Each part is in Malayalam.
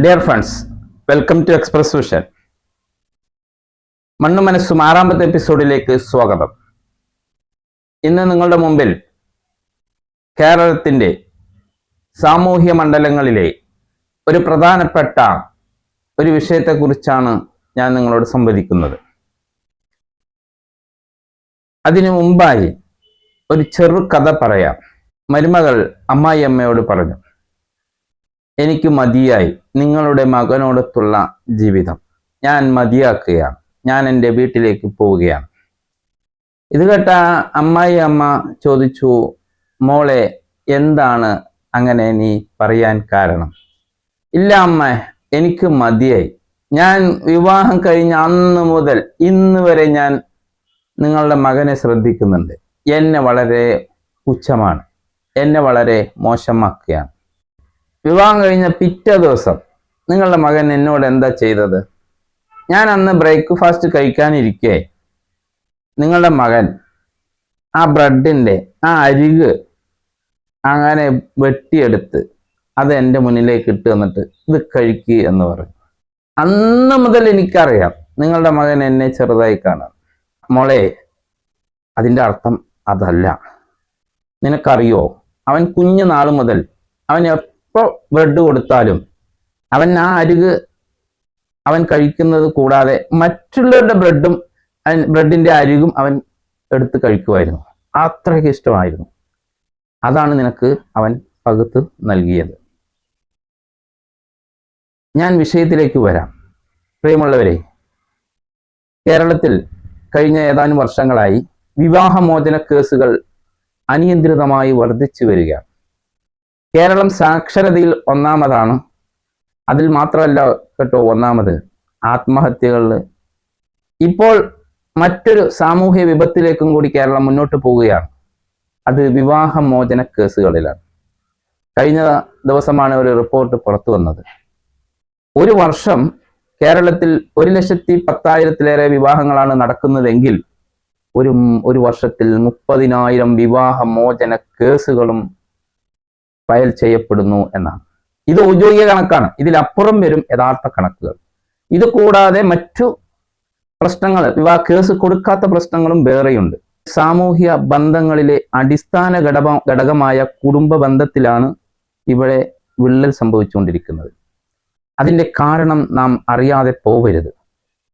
Dear friends, welcome to Express Vision. മണ്ണും മനസ്സും 6ാമത്തെ എപ്പിസോഡിലേക്ക് സ്വാഗതം. ഇന്ന് നിങ്ങളുടെ മുമ്പിൽ കേരളത്തിൻ്റെ സാമൂഹ്യ മണ്ഡലങ്ങളിലെ ഒരു പ്രധാനപ്പെട്ട ഒരു വിഷയത്തെക്കുറിച്ചാണ് ഞാൻ നിങ്ങളോട് സംവദിക്കുന്നത്. അതിനു മുമ്പായി ഒരു ചെറു കഥ പറയാം. മരുമകൾ അമ്മായിയമ്മയോട് പറഞ്ഞു, എനിക്ക് മതിയായി നിങ്ങളുടെ മകനോടൊത്തുള്ള ജീവിതം, ഞാൻ മതിയാക്കുകയാണ്, ഞാൻ എൻ്റെ വീട്ടിലേക്ക് പോവുകയാണ്. ഇത് കേട്ട അമ്മായി അമ്മ ചോദിച്ചു, മോളെ എന്താണ് അങ്ങനെ നീ പറയാൻ കാരണം? ഇല്ല അമ്മ, എനിക്ക് മതിയായി. ഞാൻ വിവാഹം കഴിഞ്ഞ അന്ന് മുതൽ ഇന്ന് വരെ ഞാൻ നിങ്ങളുടെ മകനെ ശ്രദ്ധിക്കുന്നുണ്ട്. എന്നെ വളരെ പുച്ഛമാണ്, എന്നെ വളരെ മോശമാക്കുകയാണ്. വിവാഹം കഴിഞ്ഞ പിറ്റേ ദിവസം നിങ്ങളുടെ മകൻ എന്നോട് എന്താ ചെയ്തത്? ഞാൻ അന്ന് ബ്രേക്ക്ഫാസ്റ്റ് കഴിക്കാനിരിക്കെ നിങ്ങളുടെ മകൻ ആ ബ്രെഡിൻ്റെ ആ അരിക് അങ്ങനെ വെട്ടിയെടുത്ത് അത് എൻ്റെ മുന്നിലേക്ക് ഇട്ട് തന്നിട്ട് ഇത് കഴിക്കുക എന്ന് പറഞ്ഞു. അന്ന് മുതൽ എനിക്കറിയാം നിങ്ങളുടെ മകൻ എന്നെ ചെറുതായി കാണാം. മോളെ, അതിൻ്റെ അർത്ഥം അതല്ല. നിനക്കറിയോ, അവൻ കുഞ്ഞു നാൾ മുതൽ അവൻ എപ്പോൾ ബ്രെഡ് കൊടുത്താലും അവൻ ആ അരിക് അവൻ കഴിക്കുന്നത് കൂടാതെ മറ്റുള്ളവരുടെ ബ്രെഡിൻ്റെ അരികും അവൻ എടുത്ത് കഴിക്കുമായിരുന്നു. അത്രയ്ക്ക് ഇഷ്ടമായിരുന്നു. അതാണ് നിനക്ക് അവൻ പകുത്ത് നൽകിയത്. ഞാൻ വിഷയത്തിലേക്ക് വരാം. പ്രിയമുള്ളവരെ, കേരളത്തിൽ കഴിഞ്ഞ ഏതാനും വർഷങ്ങളായി വിവാഹമോചന കേസുകൾ അനിയന്ത്രിതമായി വർദ്ധിച്ചു വരികയാണ്. കേരളം സാക്ഷരതയിൽ ഒന്നാമതാണ്. അതിൽ മാത്രമല്ല കേട്ടോ, ഒന്നാമത് ആത്മഹത്യകളിൽ. ഇപ്പോൾ മറ്റൊരു സാമൂഹ്യ വിപത്തിലേക്കും കൂടി കേരളം മുന്നോട്ട് പോവുകയാണ്. അത് വിവാഹമോചന കേസുകളിലാണ്. കഴിഞ്ഞ ദിവസമാണ് ഒരു റിപ്പോർട്ട് പുറത്തു വന്നത്. ഒരു വർഷം കേരളത്തിൽ 1,10,000-ലേറെ വിവാഹങ്ങളാണ് നടക്കുന്നതെങ്കിൽ ഒരു വർഷത്തിൽ 30,000 വിവാഹമോചന കേസുകളും ഫയൽ ചെയ്യപ്പെടുന്നു എന്നാണ്. ഇത് ഔദ്യോഗിക കണക്കാണ്. ഇതിലപ്പുറം വരും യഥാർത്ഥ കണക്കുകൾ. ഇത് കൂടാതെ മറ്റു പ്രശ്നങ്ങൾ, കേസ് കൊടുക്കാത്ത പ്രശ്നങ്ങളും വേറെയുണ്ട്. സാമൂഹ്യ ബന്ധങ്ങളിലെ അടിസ്ഥാന ഘടകമായ കുടുംബ ബന്ധത്തിലാണ് ഇവിടെ വിള്ളൽ സംഭവിച്ചുകൊണ്ടിരിക്കുന്നത്. അതിൻ്റെ കാരണം നാം അറിയാതെ പോകരുത്,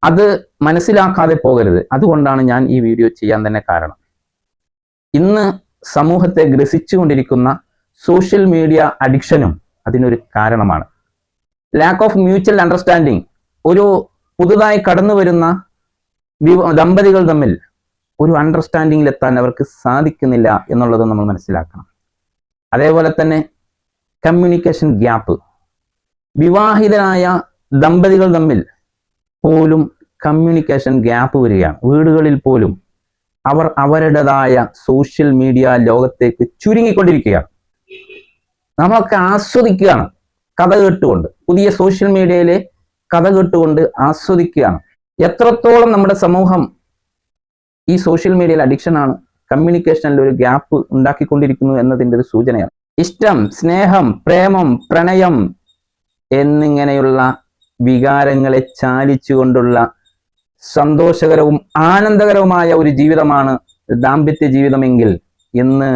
അത് മനസ്സിലാക്കാതെ പോകരുത്. അതുകൊണ്ടാണ് ഞാൻ ഈ വീഡിയോ ചെയ്യാൻ തന്നെ കാരണം. ഇന്ന് സമൂഹത്തെ ഗ്രസിച്ചുകൊണ്ടിരിക്കുന്ന സോഷ്യൽ മീഡിയ അഡിക്ഷനും അതിനൊരു കാരണമാണ്. Lack of mutual understanding. ഒരു പുതുതായി കടന്നു വരുന്ന ദമ്പതികൾ തമ്മിൽ ഒരു അണ്ടർസ്റ്റാൻഡിങ്ങിൽ എത്താൻ അവർക്ക് സാധിക്കുന്നില്ല എന്നുള്ളത് നമ്മൾ മനസ്സിലാക്കണം. അതേപോലെ തന്നെ കമ്മ്യൂണിക്കേഷൻ ഗ്യാപ്പ്. വിവാഹിതരായ ദമ്പതികൾ തമ്മിൽ പോലും കമ്മ്യൂണിക്കേഷൻ ഗ്യാപ്പ് വരികയാണ്. വീടുകളിൽ പോലും അവർ അവരുടേതായ സോഷ്യൽ മീഡിയ ലോകത്തേക്ക് ചുരുങ്ങിക്കൊണ്ടിരിക്കുകയാണ്. നമ്മളൊക്കെ ആസ്വദിക്കുകയാണ് കഥ കേട്ടുകൊണ്ട്, പുതിയ സോഷ്യൽ മീഡിയയിലെ കഥ കേട്ടുകൊണ്ട് ആസ്വദിക്കുകയാണ്. എത്രത്തോളം നമ്മുടെ സമൂഹം ഈ സോഷ്യൽ മീഡിയയിൽ അഡിക്ഷനാണ്, കമ്മ്യൂണിക്കേഷനിൽ ഒരു ഗ്യാപ്പ് ഉണ്ടാക്കിക്കൊണ്ടിരിക്കുന്നു എന്നതിൻ്റെ ഒരു സൂചനയാണ്. ഇഷ്ടം, സ്നേഹം, പ്രേമം, പ്രണയം എന്നിങ്ങനെയുള്ള വികാരങ്ങളെ ചാലിച്ചുകൊണ്ടുള്ള സന്തോഷകരവും ആനന്ദകരവുമായ ഒരു ജീവിതമാണ് ദാമ്പത്യ ജീവിതമെങ്കിൽ ഇന്ന്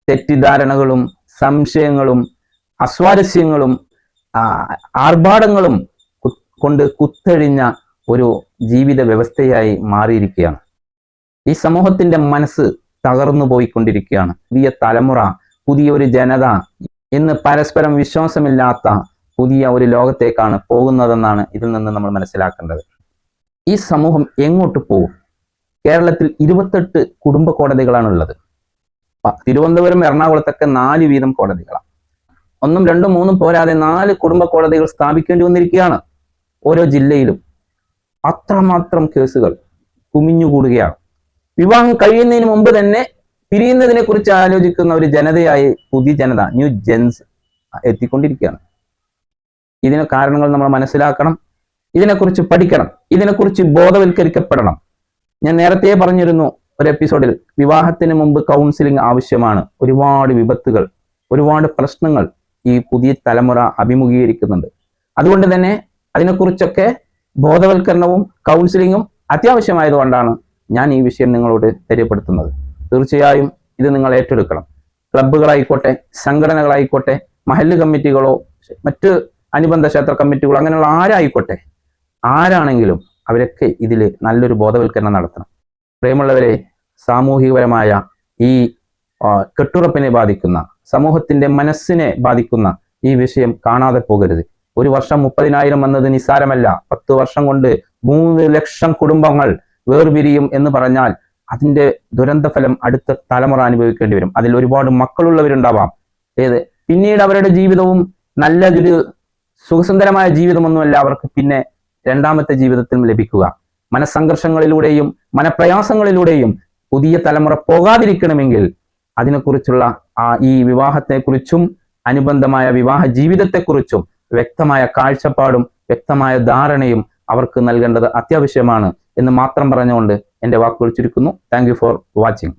തെറ്റിദ്ധാരണകളും സംശയങ്ങളും അസ്വാരസ്യങ്ങളും ആർഭാടങ്ങളും കൊണ്ട് കുത്തഴിഞ്ഞ ഒരു ജീവിത വ്യവസ്ഥയായി മാറിയിരിക്കുകയാണ്. ഈ സമൂഹത്തിന്റെ മനസ്സ് തകർന്നു പോയിക്കൊണ്ടിരിക്കുകയാണ്. പുതിയ തലമുറ, പുതിയൊരു ജനത ഇന്ന് പരസ്പരം വിശ്വാസമില്ലാത്ത പുതിയ ഒരു ലോകത്തേക്കാണ് പോകുന്നതെന്നാണ് ഇതിൽ നിന്ന് നമ്മൾ മനസ്സിലാക്കേണ്ടത്. ഈ സമൂഹം എങ്ങോട്ട് പോകും? കേരളത്തിൽ 28 കുടുംബ കോടതികളാണുള്ളത്. തിരുവനന്തപുരം, എറണാകുളത്തൊക്കെ 4 വീതം കോടതികളാണ്. 1, 2, 3 പോരാതെ 4 കുടുംബ കോടതികൾ സ്ഥാപിക്കേണ്ടി വന്നിരിക്കുകയാണ് ഓരോ ജില്ലയിലും. അത്രമാത്രം കേസുകൾ കുമിഞ്ഞുകൂടുകയാണ്. വിവാഹം കഴിയുന്നതിന് മുമ്പ് തന്നെ പിരിയുന്നതിനെ കുറിച്ച് ആലോചിക്കുന്ന ഒരു ജനതയായി പുതിയ ജനത, ന്യൂ ജെൻസ് എത്തിക്കൊണ്ടിരിക്കുകയാണ്. ഇതിന് കാരണങ്ങൾ നമ്മൾ മനസ്സിലാക്കണം, ഇതിനെക്കുറിച്ച് പഠിക്കണം, ഇതിനെക്കുറിച്ച് ബോധവൽക്കരിക്കപ്പെടണം. ഞാൻ നേരത്തെ പറഞ്ഞിരുന്നു ഒരു എപ്പിസോഡിൽ, വിവാഹത്തിന് മുമ്പ് കൗൺസിലിംഗ് ആവശ്യമാണ്. ഒരുപാട് വിപത്തുകൾ, ഒരുപാട് പ്രശ്നങ്ങൾ ഈ പുതിയ തലമുറ അഭിമുഖീകരിക്കുന്നുണ്ട്. അതുകൊണ്ട് തന്നെ അതിനെക്കുറിച്ചൊക്കെ ബോധവൽക്കരണവും കൗൺസിലിങ്ങും അത്യാവശ്യമായതുകൊണ്ടാണ് ഞാൻ ഈ വിഷയം നിങ്ങളോട് തെര്യപ്പെടുത്തുന്നത്. തീർച്ചയായും ഇത് നിങ്ങൾ ഏറ്റെടുക്കണം. ക്ലബ്ബുകളായിക്കോട്ടെ, സംഘടനകളായിക്കോട്ടെ, മഹല്ല് കമ്മിറ്റികളോ മറ്റ് അനുബന്ധ ക്ഷേത്ര കമ്മിറ്റികളോ അങ്ങനെയുള്ള ആരായിക്കോട്ടെ, ആരാണെങ്കിലും അവരൊക്കെ ഇതിൽ നല്ലൊരു ബോധവൽക്കരണം നടത്തണം. പ്രിയമുള്ളവരെ, സാമൂഹികപരമായ ഈ കെട്ടുറപ്പിനെ ബാധിക്കുന്ന, സമൂഹത്തിന്റെ മനസ്സിനെ ബാധിക്കുന്ന ഈ വിഷയം കാണാതെ പോകരുത്. ഒരു വർഷം 30,000 വന്നത് നിസ്സാരമല്ല. 10 വർഷം കൊണ്ട് 3 ലക്ഷം കുടുംബങ്ങൾ വേർപിരിയും എന്ന് പറഞ്ഞാൽ അതിന്റെ ദുരന്തഫലം അടുത്ത തലമുറ അനുഭവിക്കേണ്ടി വരും. അതിൽ ഒരുപാട് മക്കളുള്ളവരുണ്ടാവാം. പിന്നീട് അവരുടെ ജീവിതവും നല്ലൊരു സുഖസുന്ദരമായ ജീവിതമൊന്നുമല്ല അവർക്ക് പിന്നെ രണ്ടാമത്തെ ജീവിതത്തിലും ലഭിക്കുക. മനസ്സംഘർഷങ്ങളിലൂടെയും മനപ്രയാസങ്ങളിലൂടെയും പുതിയ തലമുറ പോകാതിരിക്കണമെങ്കിൽ അതിനെക്കുറിച്ചുള്ള ഈ വിവാഹത്തെക്കുറിച്ചും അനുബന്ധമായ വിവാഹ ജീവിതത്തെക്കുറിച്ചും വ്യക്തമായ കാഴ്ചപ്പാടും വ്യക്തമായ ധാരണയും അവർക്ക് നൽകേണ്ടത് അത്യാവശ്യമാണ് എന്ന് മാത്രം പറഞ്ഞുകൊണ്ട് എൻ്റെ വാക്കുകൾ ചുരുക്കുന്നു. Thank you for watching.